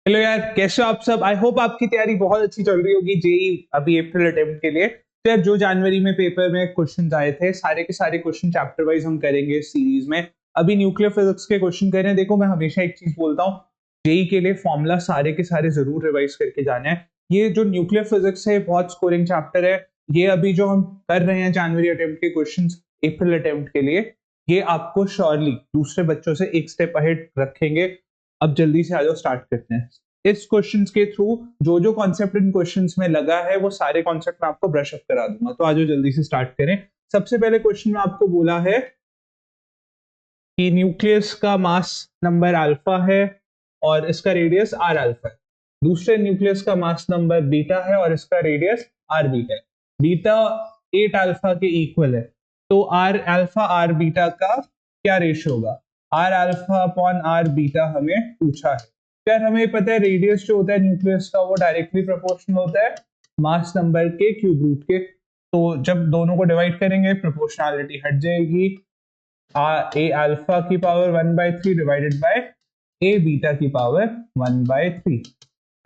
Hello यार, कैसे हो आप सब। आई होप आपकी तैयारी बहुत अच्छी चल रही होगी जेई अभी अप्रैल अटेम्प्ट के लिए। तो यार, जो जनवरी में पेपर में क्वेश्चन आए थे सारे के सारे क्वेश्चन चैप्टर वाइज हम करेंगे इस सीरीज में। अभी न्यूक्लियर फिजिक्स के क्वेश्चन कर रहे हैं। देखो, मैं हमेशा एक चीज बोलता हूँ, जेई के लिए फॉर्मूला सारे के सारे जरूर रिवाइज करके जाने हैं। ये जो न्यूक्लियर फिजिक्स है बहुत स्कोरिंग चैप्टर है। ये अभी जो हम कर रहे हैं जनवरी अटेम्प्ट के क्वेश्चन अप्रैल अटेम्प्ट के लिए, ये आपको श्योरली दूसरे बच्चों से एक स्टेप अहेड रखेंगे। अब जल्दी से आ जाओ, स्टार्ट करते हैं। इस क्वेश्चंस के थ्रू जो जो कॉन्सेप्ट इन क्वेश्चंस में लगा है वो सारे कॉन्सेप्ट मैं आपको ब्रश अप करा दूंगा। तो आज जल्दी से स्टार्ट करें। सबसे पहले क्वेश्चन में आपको बोला है कि न्यूक्लियस का मास नंबर अल्फा है और इसका रेडियस आर अल्फा है। दूसरे न्यूक्लियस का मास नंबर बीटा है और इसका रेडियस आर बीटा है। बीटा 8 अल्फा के इक्वल है। तो आर अल्फा आर बीटा का क्या रेशियो होगा? R alpha upon R beta हमें पूछा है। यार, हमें पता है रेडियस जो होता है न्यूक्लियस का वो डायरेक्टली प्रोपोर्शनल होता है मास नंबर के क्यूब रूट के। तो जब दोनों को डिवाइड करेंगे प्रोपोर्शनलिटी हट जाएगी। ए अल्फा की power 1/3 divided by A beta की पावर 1/3।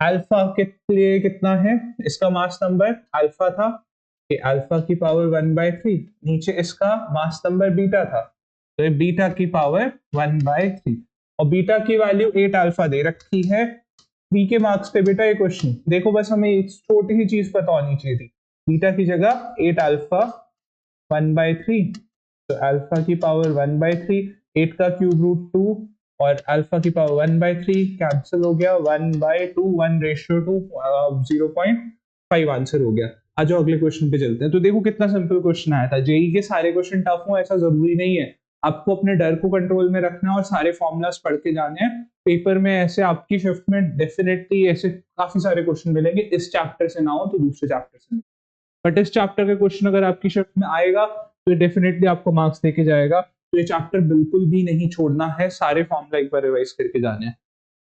अल्फा के लिए कितना है? इसका मास नंबर अल्फा था, ए अल्फा की पावर 1/3। नीचे इसका मास नंबर बीटा था, तो ये बीटा की पावर 1/3। और बीटा की वैल्यू 8 अल्फा दे रखी है। 3 के मार्क्स पे बेटा ये क्वेश्चन देखो, बस हमें एक छोटी सी चीज पता होनी चाहिए थी। बीटा की जगह 8 अल्फा 1/3, तो अल्फा की पावर 1/3, 8 का क्यूब रूट 2 और अल्फा की पावर 1/3 कैंसिल हो गया। 1/2, 1:2, 0.5 आंसर हो गया। आज जो अगले क्वेश्चन पे चलते हैं। तो देखो कितना सिंपल क्वेश्चन आया था। जेई के सारे क्वेश्चन टफ हो ऐसा जरूरी नहीं है। आपको अपने डर को कंट्रोल में रखना है और सारे फॉर्मूलाज पढ़ के जाने हैं। पेपर में ऐसे आपकी शिफ्ट में डेफिनेटली ऐसे काफी सारे क्वेश्चन मिलेंगे। इस चैप्टर से ना हो तो दूसरे चैप्टर से, बट इस चैप्टर का क्वेश्चन अगर आपकी शिफ्ट में आएगा तो डेफिनेटली आपको मार्क्स देके जाएगा। तो ये चैप्टर बिल्कुल भी नहीं छोड़ना है, सारे फॉर्मूला एक बार रिवाइज करके जाने हैं।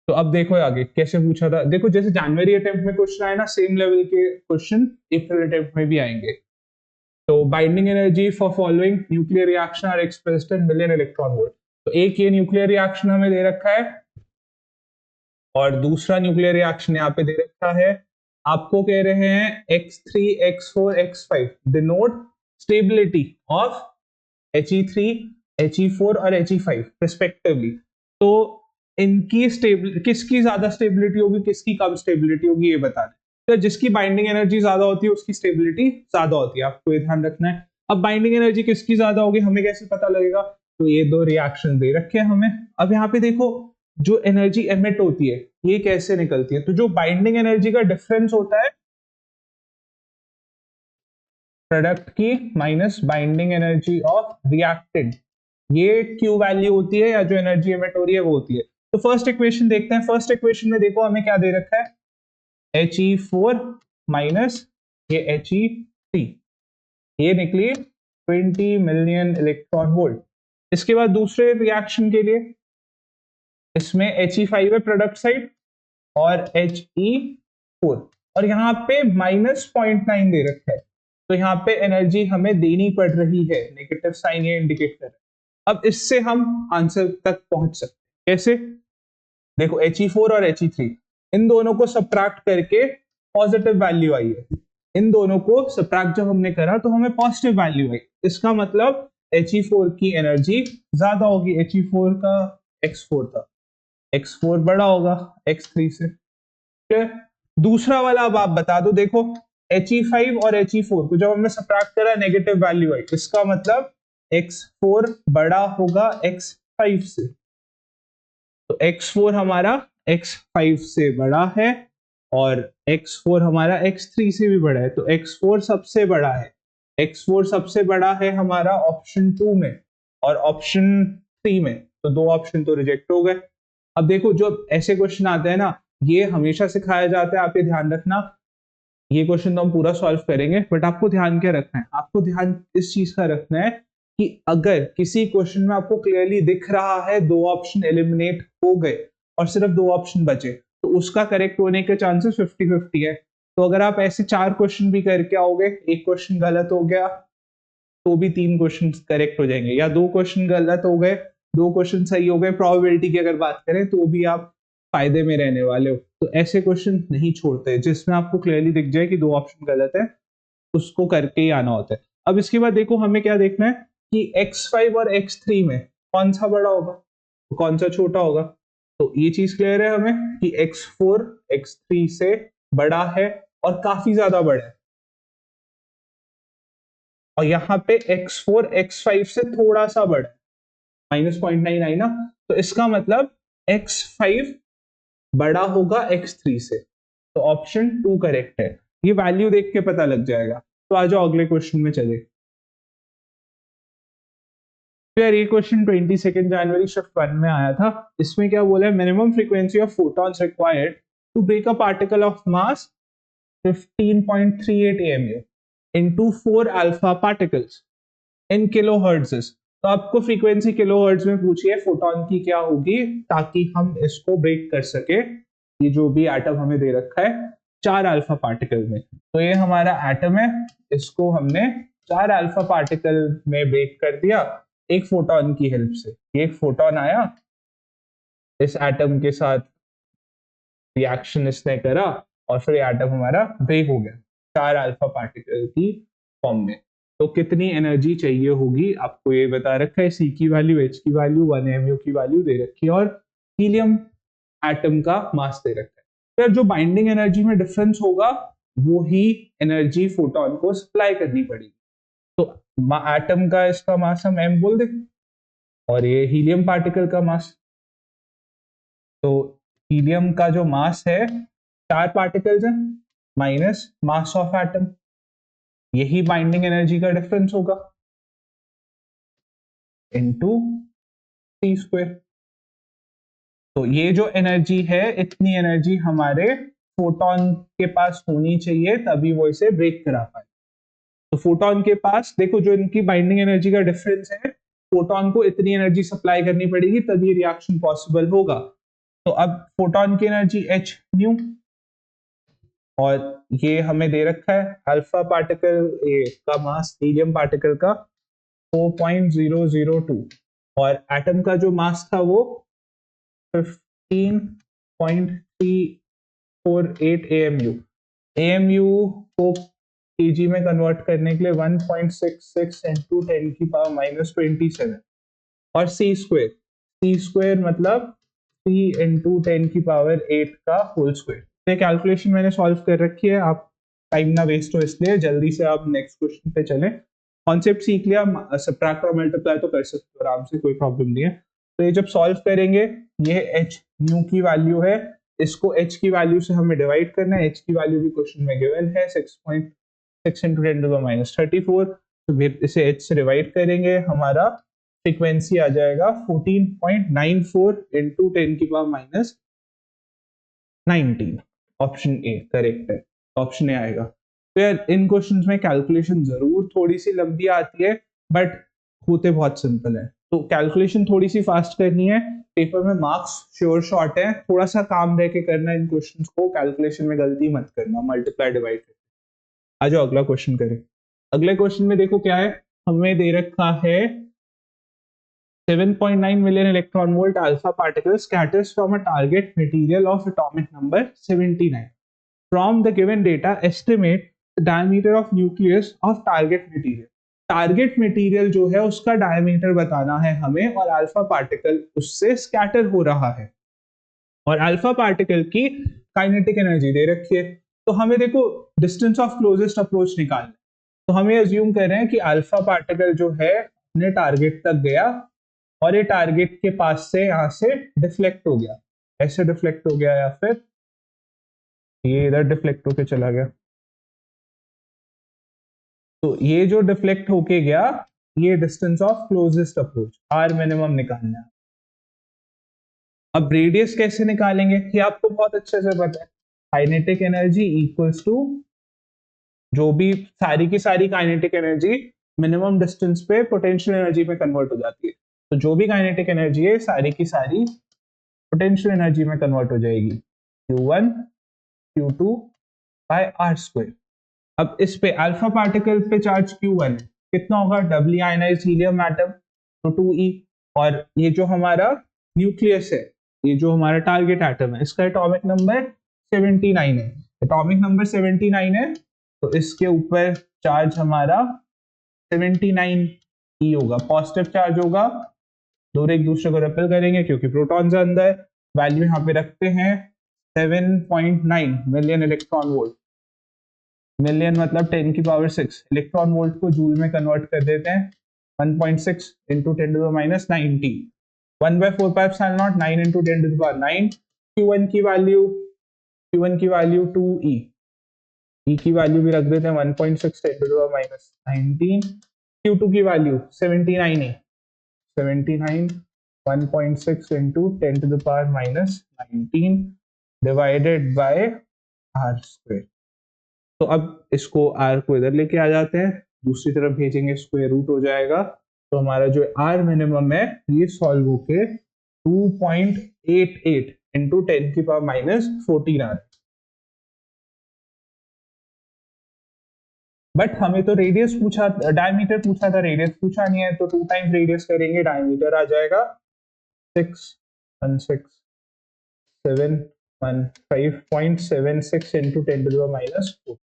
तो अब देखो आगे कैसे पूछा था। देखो, जैसे जनवरी अटेम्प्ट में क्वेश्चन आए ना, सेम लेवल के क्वेश्चन अप्रैल अटेम्प्ट में भी आएंगे। तो binding energy for following nuclear reaction are expressed in million electron volt. तो एक ये न्यूक्लियर रिएक्शन हमें दे रखा है और दूसरा न्यूक्लियर रिएक्शन यहाँ पे दे रखा है। आपको कह रहे हैं x3 x4 x5 denote stability of He3 He4 और He5 रिस्पेक्टिवली। तो इनकी स्टेबिलिटी, किसकी ज्यादा स्टेबिलिटी होगी किसकी कम स्टेबिलिटी होगी, ये बता दें। तो जिसकी बाइंडिंग एनर्जी ज्यादा होती है उसकी स्टेबिलिटी ज्यादा होती है, आपको ये ध्यान रखना है। अब बाइंडिंग एनर्जी किसकी ज्यादा होगी हमें कैसे पता लगेगा? तो ये दो रिएक्शन दे रखे हैं हमें। अब यहाँ पे देखो, जो एनर्जी एमिट होती है ये कैसे निकलती है। तो जो बाइंडिंग एनर्जी का डिफरेंस होता है प्रोडक्ट की minus binding energy of reactant, ये क्यू वैल्यू होती है, या जो एनर्जी एमिट हो रही है वो होती है। तो फर्स्ट इक्वेशन देखते हैं। फर्स्ट इक्वेशन में देखो हमें क्या दे रखा है, He4 माइनस ये He3, ये निकली 20 मिलियन इलेक्ट्रॉन वोल्ट। इसके बाद दूसरे रिएक्शन के लिए इसमें He5 है प्रोडक्ट साइड और He4, और यहाँ पे -0.9 दे रखा है। तो यहाँ पे एनर्जी हमें देनी पड़ रही है, नेगेटिव साइन ये इंडिकेट कर रहा है। अब इससे हम आंसर तक पहुंच सकते हैं। कैसे? देखो, He4 और He3 इन दोनों को सब्ट्रैक्ट करके पॉजिटिव वैल्यू आई है। इन दोनों को सब्ट्रैक्ट जब हमने करा तो हमें पॉजिटिव वैल्यू आई। इसका मतलब He4 की एनर्जी ज्यादा होगी। He4 का x4 था, x4 बड़ा होगा x3 से। दूसरा वाला अब आप बता दो। देखो, He5 और He4 को जब हमने सब्ट्रैक्ट करा नेगेटिव वैल्यू आई, इसका मतलब x4 बड़ा होगा x5 से। तो x4 हमारा x5 से बड़ा है और x4 हमारा x3 से भी बड़ा है। तो x4 सबसे बड़ा है। x4 सबसे बड़ा है हमारा ऑप्शन 2 में और ऑप्शन 3 में। तो दो ऑप्शन तो रिजेक्ट हो गए। अब देखो, जो ऐसे क्वेश्चन आते हैं ना, ये हमेशा सिखाया जाता है, आप ये ध्यान रखना। ये क्वेश्चन तो हम पूरा सॉल्व करेंगे, बट आपको ध्यान क्या रखना है? आपको ध्यान इस चीज का रखना है कि अगर किसी क्वेश्चन में आपको क्लियरली दिख रहा है दो ऑप्शन एलिमिनेट हो गए और सिर्फ दो ऑप्शन बचे, तो उसका करेक्ट होने के चांसेस 50-50 है। तो अगर आप ऐसे 4 क्वेश्चन भी करके आओगे, एक क्वेश्चन गलत हो गया तो भी 3 क्वेश्चन करेक्ट हो जाएंगे, या 2 क्वेश्चन गलत हो गए 2 क्वेश्चन सही हो गए, प्रोबेबिलिटी की अगर बात करें तो भी आप फायदे में रहने वाले हो। तो ऐसे क्वेश्चन नहीं छोड़ते जिसमें आपको क्लियरली दिख जाए कि 2 ऑप्शन गलत है, उसको करके ही आना होता है। अब इसके बाद देखो हमें क्या देखना है कि x5 और x3 में कौन सा बड़ा होगा, तो कौन सा छोटा होगा। तो ये चीज क्लियर है हमें कि x4 x3 से बड़ा है और काफी ज्यादा बड़ा है, और यहाँ पे x4 x5 से थोड़ा सा बड़ा है, -0.9 आई ना। तो इसका मतलब x5 बड़ा होगा x3 से, तो ऑप्शन 2 करेक्ट है। ये वैल्यू देख के पता लग जाएगा। तो आ जाओ अगले क्वेश्चन में चले। तो यार ये क्वेश्चन 22 जनवरी शिफ्ट 1 में आया था। इसमें क्या बोला है, minimum frequency of photons required to break a particle of mass 15.38 AMU into 4 alpha particles in kilohertz. तो आपको फ्रीक्वेंसी किलोहर्ट्ज में पूछी है, फोटॉन की क्या होगी ताकि हम इसको ब्रेक कर सके। ये जो भी एटम हमें दे रखा है 4 अल्फा पार्टिकल में, तो ये हमारा एटम है, इसको हमने 4 अल्फा पार्टिकल में ब्रेक कर दिया एक फोटॉन की हेल्प से। एक फोटॉन आया, इस एटम के साथ रिएक्शन इसने करा और फिर एटम हमारा ब्रेक हो गया 4 अल्फा पार्टिकल की फॉर्म में। तो कितनी एनर्जी चाहिए होगी आपको ये बता रखा है, सी की वैल्यू, एच की वैल्यू, 1 MU की वैल्यू दे रखी है और हीलियम एटम का मास दे रखा है। फिर जो बाइंडिंग एनर्जी में डिफरेंस होगा वो ही एनर्जी फोटोन को सप्लाई करनी पड़ेगी। तो एटम का इसका मास हम m बोल दे, और ये हीलियम पार्टिकल का मास। तो हीलियम का जो मास है 4 पार्टिकल्स है माइनस मास ऑफ एटम, यही बाइंडिंग एनर्जी का डिफरेंस होगा इनटू c²। तो ये जो एनर्जी है, इतनी एनर्जी हमारे फोटोन के पास होनी चाहिए तभी वो इसे ब्रेक करा पाए। तो फोटोन के पास देखो जो इनकी बाइंडिंग एनर्जी का डिफरेंस है, फोटोन को इतनी एनर्जी सप्लाई करनी पड़ेगी तभी रिएक्शन पॉसिबल होगा। तो अब फोटोन की एनर्जी h न्यू, और ये हमें दे रखा है अल्फा पार्टिकल का मास हीलियम पार्टिकल का 4.002, और एटम का जो मास था वो 15.348 AMU। AMU को kg में कन्वर्ट करने के लिए 1.66 into 10 की पावर -27, और c² मतलब 3 into 10 की पावर 8 का होल स्क्वायर। ये कैलकुलेशन मैंने सॉल्व कर रखी है, आप टाइम ना वेस्ट हो इसलिए जल्दी से आप नेक्स्ट क्वेश्चन पे चलें। कॉन्सेप्ट सीख लिया, सब्ट्रैक्ट और मल्टीप्लाई तो कर सकते हो आराम से, कोई प्रॉब्लम नहीं है। तो ये जब सॉल्व करेंगे, ये h न्यू की वैल्यू है, इसको h की वैल्यू से हमें डिवाइड करना है। h की वैल्यू भी क्वेश्चन में गिवन है 6.6 into 10 to the -34। तो फिर इसे h से डिवाइड करेंगे, हमारा फ्रीक्वेंसी आ जाएगा 14.94 into 10 की पावर -19। ऑप्शन ए करेक्ट है, ऑप्शन ए आएगा। तो यार इन क्वेश्चंस में कैलकुलेशन जरूर थोड़ी सी लंबी आती है, बट होते बहुत सिंपल है। तो कैलकुलेशन थोड़ी सी फास्ट करनी है, पेपर में मार्क्स श्योर शॉर्ट है, थोड़ा सा काम रह के करना इन क्वेश्चंस को, कैलकुलेशन में गलती मत करना, मल्टीप्लाई डिवाइड। आ जाओ अगला क्वेश्चन करें। अगले क्वेश्चन में देखो क्या है, हमें दे रखा है 7.9 million electron volt alpha particle scatters from a target material of atomic number 79. From the given data, estimate the diameter of nucleus of target material. Target material जो है उसका डायमीटर बताना है हमें, और अल्फा पार्टिकल उससे स्कैटर हो रहा है, और अल्फा पार्टिकल की काइनेटिक एनर्जी दे रखी है। तो हमें देखो डिस्टेंस ऑफ क्लोजेस्ट अप्रोच निकालना है। तो हमें अज्यूम कर रहे हैं कि अल्फा पार्टिकल जो है अपने टारगेट तक गया, और ये टारगेट के पास से यहां से डिफ्लेक्ट हो गया, ऐसे डिफ्लेक्ट हो गया, या फिर ये इधर डिफ्लेक्ट होके चला गया। तो ये जो डिफ्लेक्ट होके गया, ये distance of closest approach or minimum निकालना है। अब रेडियस कैसे निकालेंगे ये आपको बहुत अच्छे से पता है, काइनेटिक एनर्जी इक्वल्स टू जो भी सारी की सारी काइनेटिक एनर्जी मिनिमम डिस्टेंस पे पोटेंशियल एनर्जी में कन्वर्ट हो जाती है। तो जो भी काइनेटिक एनर्जी है सारी की सारी पोटेंशियल एनर्जी में कन्वर्ट हो जाएगी, Q1 Q2 बाय r²। अब इस पे अल्फा पार्टिकल पे चार्ज Q1 है, कितना होगा, डबली आयनाइज्ड हीलियम एटम तो 2e, और ये जो हमारा न्यूक्लियस है ये जो हमारा टारगेट एटम है इसका एटॉमिक नंबर 79 है। एटॉमिक नंबर 79 है तो इसके ऊपर चार्ज हमारा 79 ही होगा, पॉजिटिव चार्ज होगा। दोनों एक दूसरे को रिपेल करेंगे क्योंकि प्रोटॉन्स अंदर। वैल्यू यहाँ पे रखते हैं 7.9 मिलियन इलेक्ट्रॉन वोल्ट। मिलियन मतलब 10 की पावर 6, इलेक्ट्रॉन वोल्ट को जूल में कन्वर्ट कर देते हैं 1.6 into 10 to the minus 90, 1/4 pi epsilon naught 9 into 10 to the power 9। Q1 की वैल्यू 2E, E की वैल्यू भी रख देते हैं 1.6 10 to the power minus 19। Q2 की वैल्यू 79 है, 79 1.6 into 10 to the power minus 19 divided by R square. तो अब इसको r को इधर लेके आ जाते हैं, दूसरी तरफ भेजेंगे स्क्वायर रूट हो जाएगा। तो हमारा जो r मिनिमम है ये सॉल्व होके 2.88 इंटू 10 की पावर माइनस 14 आ रहा है। बट हमें तो रेडियस पूछा, डायमीटर पूछा था, रेडियस पूछा नहीं है, तो 2 टाइम्स रेडियस करेंगे, डायमीटर आ जाएगा 5.76 into 10 to the power minus 4,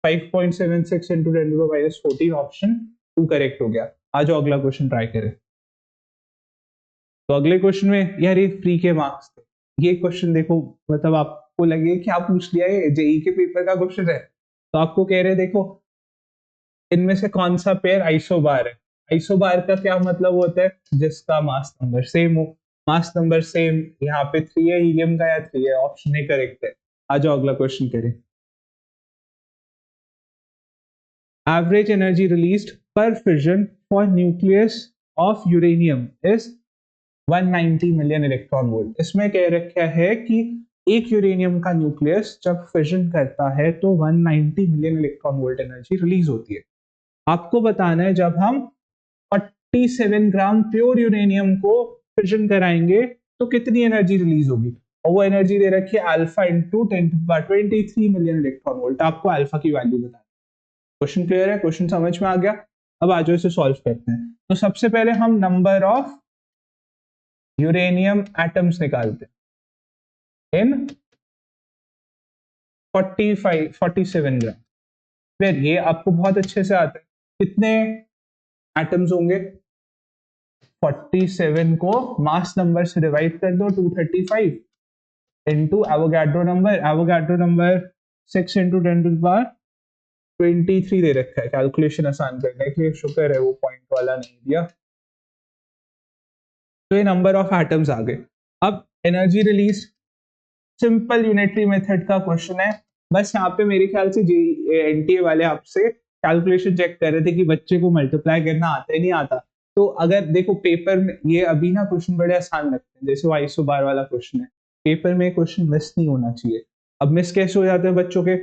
5.76 into 10 to the minus 14, option 2 correct हो गया। आ जाओ अगला क्वेश्चन ट्राई करें। तो अगले क्वेश्चन में यार ये फ्री के मार्क्स थे, ये क्वेश्चन देखो, मतलब आपको लगे क्या पूछ लिया, ये जेई के पेपर का क्वेश्चन है। तो आपको कह रहे देखो इनमें से कौन सा पेयर आइसोबार है। आइसोबार का क्या मतलब होता है, जिसका मास नंबर सेम हो। मास नंबर सेम यहाँ पे 3 है, हीलियम का या 3 है, ऑप्शन ए करेक्ट है। आ जाओ अगला क्वेश्चन करें। एवरेज एनर्जी रिलीज्ड पर fission for nucleus of uranium is 190 million electron volt. इसमें कह रखा है कि एक यूरेनियम का न्यूक्लियस जब फिजन करता है तो 190 million electron volt energy release होती है। आपको बताना है जब हम 47 ग्राम प्योर यूरेनियम को फिजन कराएंगे तो कितनी एनर्जी रिलीज होगी, और वो एनर्जी दे रखी है alpha into 10⁻23 million electron volt. आपको अल्फा की वैल्यू बताना। क्वेश्चन क्लियर है, क्वेश्चन समझ में आ गया। अब आ जाओ इसे सॉल्व करते हैं। तो सबसे पहले हम नंबर ऑफ यूरेनियम एटम्स निकालते हैं इन 47 ग्राम। फिर ये आपको बहुत अच्छे से आता है, कितने एटम्स होंगे, 47 को मास नंबर से डिवाइड कर दो 235 into Avogadro number 6 into 10 to the power 23 दे रखा है कैलकुलेशन आसान करने के लिए, शुक्र है वो पॉइंट वाला नहीं दिया। तो ये नंबर ऑफ एटम्स आ गए। अब energy release simple unitary method का क्वेश्चन है, बस यहाँ पे मेरे ख्याल से एनटीए वाले आपसे कैलकुलेशन चेक कर रहे थे कि बच्चे को मल्टीप्लाई करना आता है नहीं आता। तो अगर देखो पेपर में ये अभी ना क्वेश्चन बड़े आसान लगते हैं, जैसे 100 वाला क्वेश्चन है, पेपर में क्वेश्चन मिस नहीं होना चाहिए। अब मिस कैसे हो जाते हैं बच्चों के,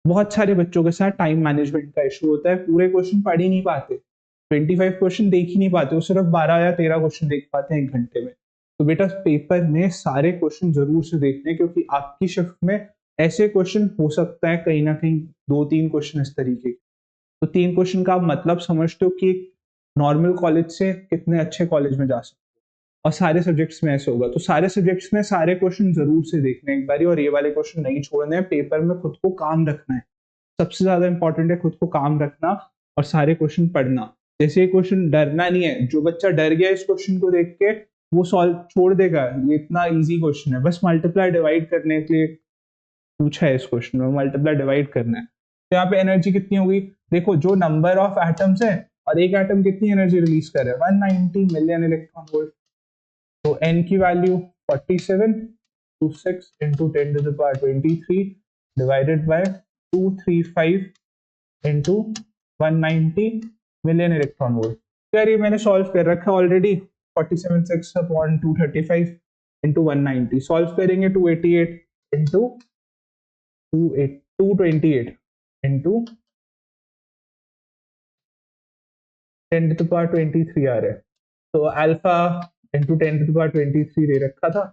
बहुत सारे बच्चों के साथ टाइम मैनेजमेंट का इशू होता है, पूरे क्वेश्चन पढ़ ही नहीं पाते, 25 क्वेश्चन देख ही नहीं पाते, वो सिर्फ 12 या 13 क्वेश्चन देख पाते हैं 1 घंटे में। तो बेटा पेपर में सारे क्वेश्चन जरूर से देखने, क्योंकि आपकी शिफ्ट में ऐसे क्वेश्चन हो सकता है कहीं ना कहीं 2-3 क्वेश्चन इस तरीके। तो 3 क्वेश्चन का आप मतलब समझते हो कि नॉर्मल कॉलेज से कितने अच्छे कॉलेज में जा सकते हो, और सारे सब्जेक्ट्स में ऐसे होगा। तो सारे सब्जेक्ट्स में सारे क्वेश्चन जरूर से देखने एक बारी, और ये वाले क्वेश्चन नहीं छोड़ने हैं। पेपर में खुद को काम रखना है, सबसे ज्यादा इंपॉर्टेंट है खुद को काम रखना और सारे क्वेश्चन पढ़ना। जैसे ये क्वेश्चन डरना नहीं है, जो बच्चा डर गया इस क्वेश्चन को देख के वो सॉल्व छोड़ देगा, ये इतना इजी क्वेश्चन है, बस मल्टीप्लाई डिवाइड करने के लिए पूछा है इस क्वेश्चन में, मल्टीप्लाई डिवाइड करना है। तो यहाँ पे एनर्जी कितनी होगी, देखो जो नंबर ऑफ एटम्स है और एक एटम कितनी एनर्जी रिलीज कर रहा है 190 मिलियन इलेक्ट्रॉन वोल्ट। तो n की value 47 to 6 into 10 to the power 23 divided by 235 into 190 million electron volt. तो यार ये मैंने सॉल्व कर रखा है ऑलरेडी, 47 6 अपॉन 235 into 190 सॉल्व करेंगे 288 into 228 into 10 to the power 23 आ रहा है। तो alpha into 10 to the power 23 दे रखा था,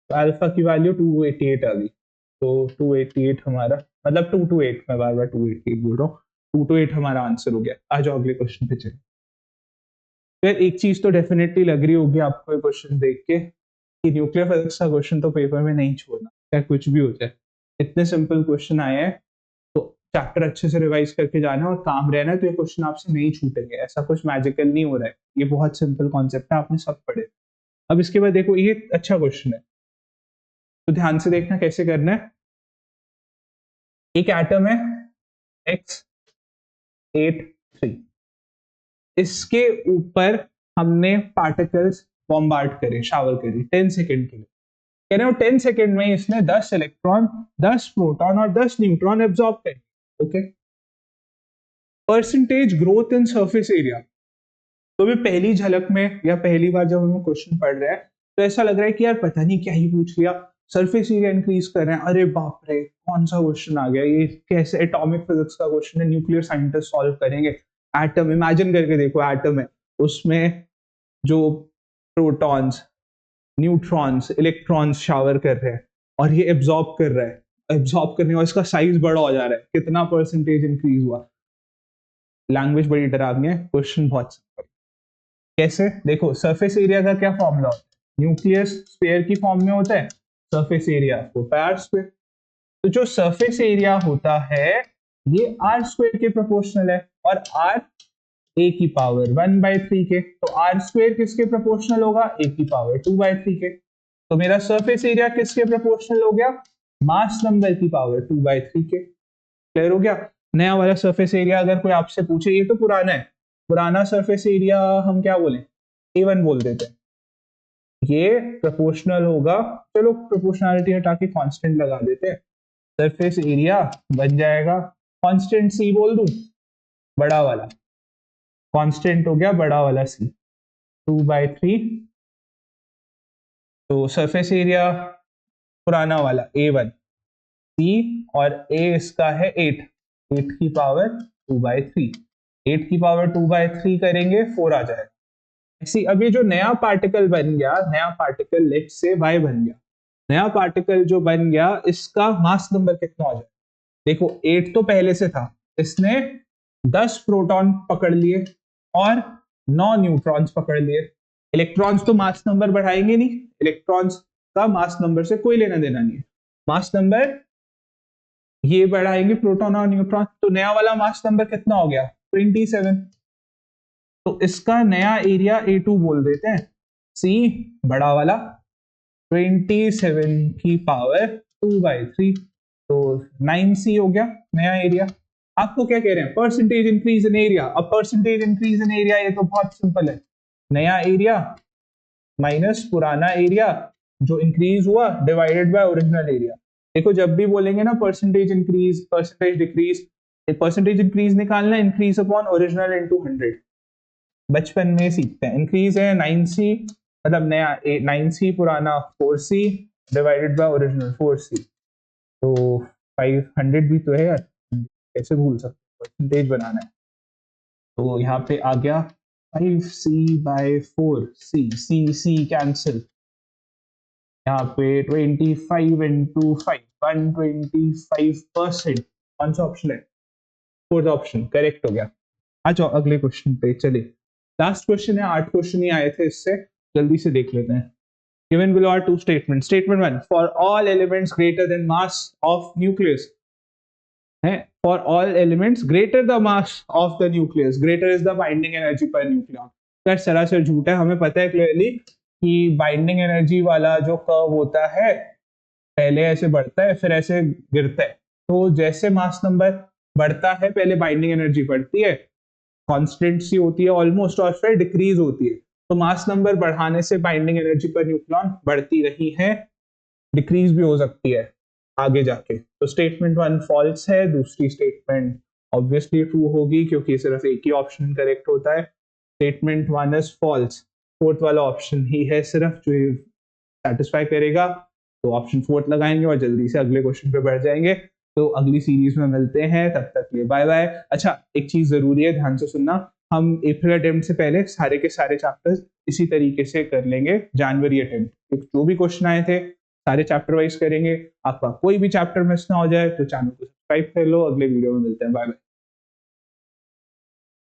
तो अल्फा की वैल्यू 288 आ गई। तो 288 हमारा मतलब 228, मैं बार बार 288 बोल रहा हूँ, 228 हमारा आंसर हो गया। आ जाओ अगले क्वेश्चन पे चले। फिर एक चीज तो डेफिनेटली लग रही होगी आपको ये क्वेश्चन देख के कि न्यूक्लियर फिजिक्स का क्वेश्चन तो पेपर में नहीं छोड़ना, चाहे कुछ भी हो जाए। इतने सिंपल क्वेश्चन आए हैं तो चैप्टर अच्छे से रिवाइज करके जाना और काम रहना है, तो ये क्वेश्चन आपसे नहीं छूटेंगे। ऐसा कुछ मैजिकल नहीं हो रहा है, ये बहुत सिंपल कॉन्सेप्ट है, आपने सब पढ़े। अब इसके बाद देखो, ये अच्छा क्वेश्चन है तो ध्यान से देखना कैसे करना है। एक एटम है X83, इसके ऊपर हमने पार्टिकल्स बॉम्बार्ड करे, शावर करी 10 सेकेंड के लिए। कह रहे हो 10 सेकेंड में इसने 10 इलेक्ट्रॉन, 10 प्रोटॉन और 10 न्यूट्रॉन एब्जॉर्ब करे। Okay, percentage growth in surface area. तो भी पहली झलक में या पहली बार जब हम क्वेश्चन पढ़ रहे हैं तो ऐसा लग रहा है कि यार पता नहीं क्या ही पूछ लिया, सरफेस एरिया इंक्रीज कर रहे हैं, अरे बाप रे कौन सा क्वेश्चन आ गया, ये कैसे एटॉमिक फिजिक्स का क्वेश्चन है, न्यूक्लियर साइंटिस्ट सॉल्व करेंगे। एटम इमेजिन करके देखो, एटम है, उसमें जो प्रोटॉन्स, न्यूट्रॉन्स, इलेक्ट्रॉन्स शावर कर रहे हैं और ये एब्जॉर्ब कर रहा है, एब्जॉर्ब करने और इसका साइज बड़ा हो जा रहा है, कितना परसेंटेज इंक्रीज हुआ। लैंग्वेज बड़ी डरावनी है, क्वेश्चन बहुत सिंपल। कैसे देखो, सरफेस एरिया का क्या फॉर्मूला होता है, न्यूक्लियस स्फीयर की फॉर्म में होता है, सरफेस एरिया 4πr²। तो जो सरफेस एरिया होता है ये r² के प्रोपोर्शनल है और r a की पावर 1/3 के, तो r² किसके प्रोपोर्शनल होगा, a की पावर 2/3 के। तो मेरा सरफेस एरिया किसके प्रोपोर्शनल हो गया, मास नंबर की पावर 2/3 के। क्लियर हो गया। नया वाला सरफेस एरिया अगर कोई आपसे पूछे, ये तो पुराना है, पुराना सरफेस एरिया हम क्या बोले, A1 बोल देते हैं, ये प्रोपोर्शनल होगा, चलो प्रोपोर्शनलिटी हटा के कांस्टेंट लगा देते हैं, सरफेस एरिया बन जाएगा, कांस्टेंट C बोल दूं, बड़ा वाला कांस्टेंट हो गया बड़ा वाला C, 2/3। तो सरफेस एरिया पुराना वाला A1, C और A इसका है 8 की पावर 2/3, 8 की पावर 2/3 करेंगे 4 आ जाएगा। ऐसी अब ये जो नया पार्टिकल बन गया, नया पार्टिकल लेट्स से Y बन गया, नया पार्टिकल जो बन गया इसका मास नंबर कितना हो जाए, देखो 8 तो पहले से था, इसने 10 प्रोटॉन पकड़ लिए और 9 न्यूट्रॉन्स पकड़ लिए। इलेक्ट्रॉन्स तो मास नंबर बढ़ाएंगे नहीं, इलेक्ट्रॉन्स का मास नंबर से कोई लेना देना नहीं है, मास नंबर ये बढ़ाएंगे प्रोटॉन और न्यूट्रॉन। तो नया वाला मास नंबर कितना हो गया, 27। तो इसका नया एरिया A2 बोल देते हैं, C बड़ा वाला 27 की पावर 2/3, तो 9C हो गया नया एरिया। आपको क्या कह रहे हैं, परसेंटेज इंक्रीज इन एरिया। अब परसेंटेज इंक्रीज इन एरिया ये तो बहुत सिंपल है, नया एरिया माइनस पुराना एरिया जो इंक्रीज हुआ डिवाइडेड बाय ओरिजिनल एरिया। देखो जब भी बोलेंगे ना percentage increase, percentage decrease, percentage increase निकालना, इंक्रीज अपॉन ओरिजिनल इनटू 100, बचपन में सीखते हैं। इंक्रीज है 9C, मतलब नया 9C, पुराना 4C divided by original 4C, तो 500 भी तो है यार, कैसे भूल सकते, परसेंटेज बनाना है। तो यहाँ पे आ गया 5C/4C, C कैंसिल, यहाँ पे 25 इंटू 5, 125%। कौन सा ऑप्शन है, फोर्थ ऑप्शन करेक्ट हो गया। आ जाओ अगले क्वेश्चन पे चले, लास्ट क्वेश्चन है, 8 क्वेश्चन ही आए थे, इससे जल्दी से देख लेते हैं। Given below are two statements. Statement 1, for all elements greater than mass of nucleus, for all elements greater the mass of the nucleus, greater is the binding energy per nucleon। तो सरासर झूठ है, हमें पता है क्लियरली कि binding energy वाला जो कर्व होता है पहले ऐसे बढ़ता है फिर ऐसे गिरता है, तो जैसे मास नंबर बढ़ता है पहले बाइंडिंग एनर्जी बढ़ती है, कांस्टेंट सी होती है ऑलमोस्ट, और फिर डिक्रीज होती है। तो मास नंबर बढ़ाने से बाइंडिंग एनर्जी पर न्यूक्लियॉन बढ़ती रही है, डिक्रीज भी हो सकती है आगे जाके। तो स्टेटमेंट 1 फॉल्स है, दूसरी स्टेटमेंट ऑब्वियसली ट्रू होगी क्योंकि सिर्फ एक ही ऑप्शन करेक्ट होता है। स्टेटमेंट 1 इज फॉल्स, फोर्थ वाला ऑप्शन ही है सिर्फ जो सेटिस्फाई करेगा, तो ऑप्शन फोर्थ लगाएंगे और जल्दी से अगले क्वेश्चन पे बढ़ जाएंगे। तो अगली सीरीज में मिलते हैं, तब तक के लिए बाय बाय। अच्छा एक चीज जरूरी है, ध्यान से सुनना, हम अप्रैल अटेम्प्ट से पहले सारे के सारे चैप्टर्स इसी तरीके से कर लेंगे, जनवरी अटेम्प्ट जो भी क्वेश्चन आए थे सारे चैप्टर वाइज करेंगे। आपका कोई भी चैप्टर मिस ना हो जाए तो चैनल को सब्सक्राइब कर लो। अगले वीडियो में मिलते हैं, बाय बाय।